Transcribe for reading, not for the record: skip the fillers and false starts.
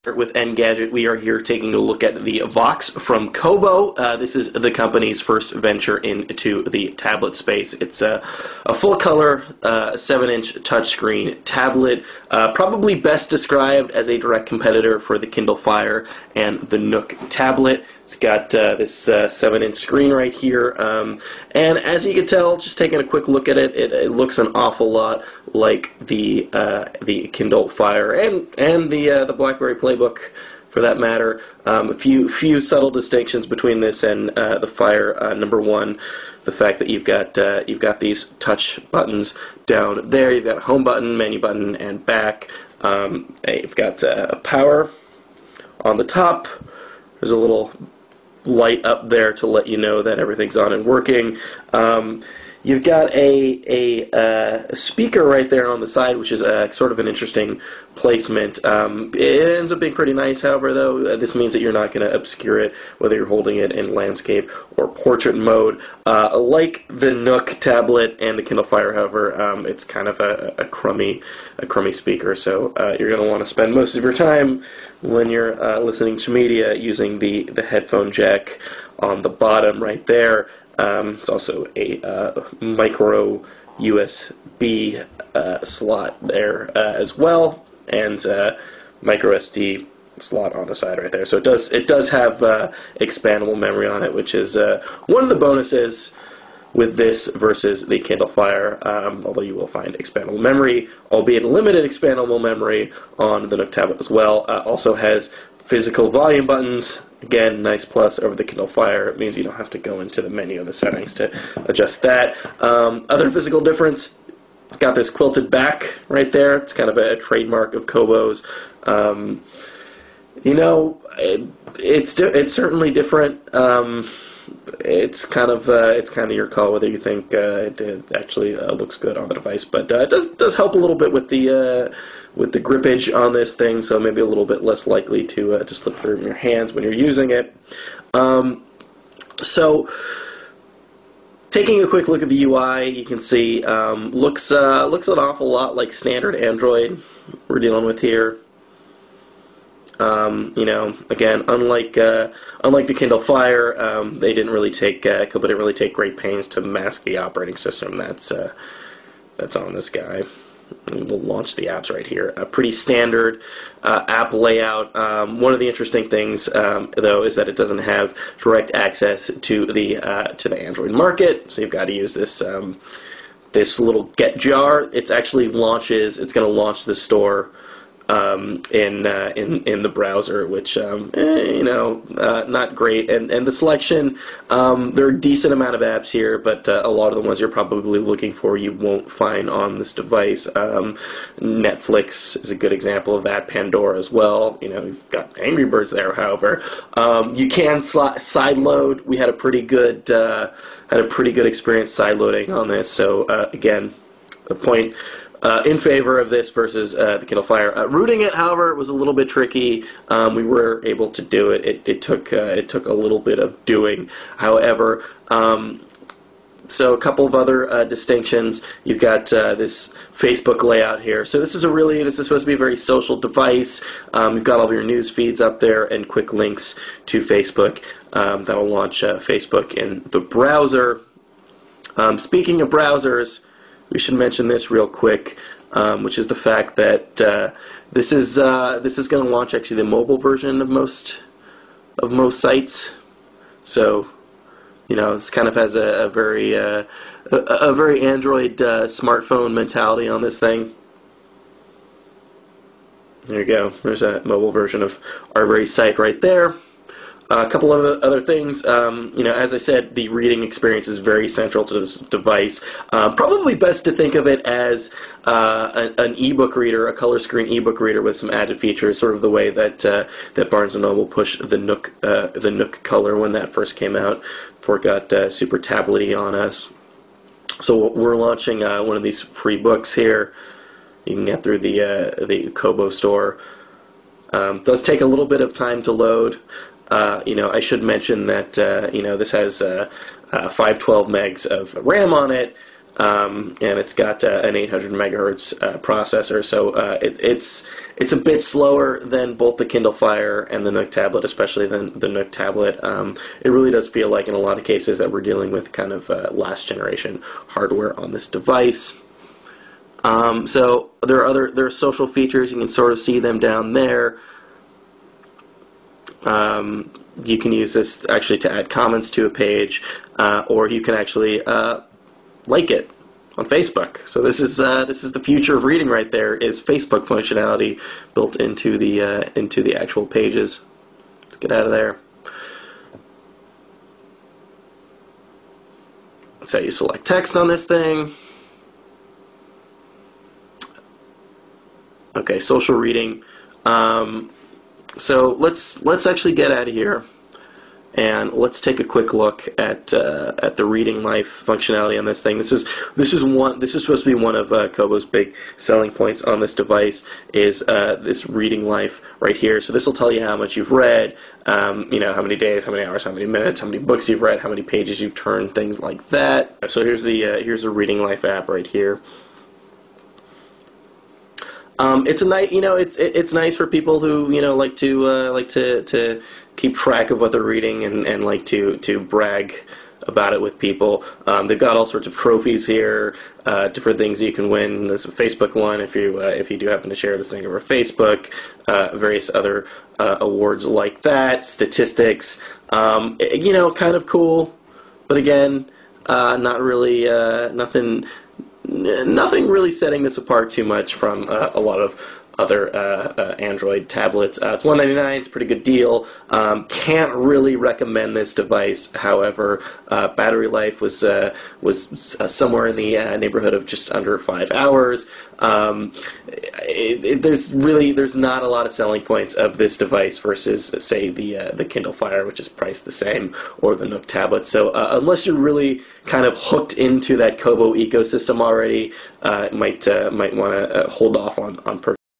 With Engadget, we are here taking a look at the Vox from Kobo. This is the company's first venture into the tablet space. It's a full-color 7-inch touchscreen tablet, probably best described as a direct competitor for the Kindle Fire and the Nook tablet. It's got this 7-inch screen right here, and as you can tell, just taking a quick look at it, it looks an awful lot like the Kindle Fire and the BlackBerry Playbook, for that matter. A few subtle distinctions between this and the Fire. Number one, the fact that you've got these touch buttons down there. You've got a home button, menu button, and back. You've got a power on the top. There's a little light up there to let you know that everything's on and working. You've got a speaker right there on the side, which is sort of an interesting placement. It ends up being pretty nice, however, though. This means that you're not going to obscure it, whether you're holding it in landscape or portrait mode. Like the Nook tablet and the Kindle Fire, however, it's kind of a crummy speaker, so you're going to want to spend most of your time when you're listening to media using the headphone jack on the bottom right there. It's also a micro USB slot there as well, and micro SD slot on the side right there. So it does have expandable memory on it, which is one of the bonuses with this versus the Kindle Fire, although you will find expandable memory, albeit limited expandable memory, on the Nook tablet as well. Also has physical volume buttons. Again, nice plus over the Kindle Fire. It means you don't have to go into the menu of the settings to adjust that. Other physical difference, it's got this quilted back right there. It's kind of a trademark of Kobo's. It's certainly different. It's kind of your call whether you think it actually looks good on the device, but it does help a little bit with the grippage on this thing, so maybe a little bit less likely to slip through your hands when you're using it. So, taking a quick look at the UI, you can see looks an awful lot like standard Android we're dealing with here. Again, unlike the Kindle Fire, Kobo didn't really take great pains to mask the operating system that's on this guy. And we'll launch the apps right here. A pretty standard app layout. One of the interesting things, though, is that it doesn't have direct access to the Android market. So you've got to use this little get jar. It's going to launch the store in the browser, which not great. And the selection, there are a decent amount of apps here, but a lot of the ones you're probably looking for you won't find on this device. Netflix is a good example of that. Pandora as well. You've got Angry Birds there. However, you can sideload. We had a pretty good experience sideloading on this. So again, the point. In favor of this versus the Kindle Fire. Rooting it, however, was a little bit tricky. We were able to do it. It took a little bit of doing. However, so a couple of other distinctions. You've got this Facebook layout here. So this is supposed to be a very social device. You've got all of your news feeds up there and quick links to Facebook. That'll launch Facebook in the browser. Speaking of browsers, we should mention this real quick, which is the fact that this is going to launch actually the mobile version of most sites. So, this kind of has a very Android smartphone mentality on this thing. There you go. There's a mobile version of our very site right there. A couple of other things, as I said, the reading experience is very central to this device. Probably best to think of it as an ebook reader, a color screen ebook reader with some added features, sort of the way that Barnes & Noble pushed the Nook Color when that first came out, before it got super tablet-y on us. So we're launching one of these free books here. You can get through the Kobo store. It does take a little bit of time to load. I should mention that this has 512 megs of RAM on it. and it's got an 800 megahertz processor, so it's a bit slower than both the Kindle Fire and the Nook tablet, especially than the Nook tablet. It really does feel like in a lot of cases that we're dealing with kind of last generation hardware on this device. So there are social features. You can sort of see them down there. You can use this actually to add comments to a page, or you can actually like it on Facebook. So this is the future of reading right there, is Facebook functionality built into the actual pages. Let's get out of there. That's how you select text on this thing. Okay, social reading. So let's actually get out of here, and let's take a quick look at the reading life functionality on this thing. This is supposed to be one of Kobo's big selling points on this device, is this reading life right here. So this will tell you how much you've read, you know, how many days, how many hours, how many minutes, how many books you've read, how many pages you've turned, things like that. So here's the reading life app right here. It's a nice, you know, it's nice for people who, you know, like to keep track of what they're reading and like to brag about it with people. They've got all sorts of trophies here, different things you can win. There's a Facebook one if you do happen to share this thing over Facebook. Various other awards like that, statistics. You know, kind of cool, but again, not really nothing really setting this apart too much from a lot of other Android tablets. It's $199. It's a pretty good deal. Can't really recommend this device. However, battery life was somewhere in the neighborhood of just under 5 hours. There's not a lot of selling points of this device versus, say, the Kindle Fire, which is priced the same, or the Nook tablet. So unless you're really kind of hooked into that Kobo ecosystem already, might want to hold off on purchasing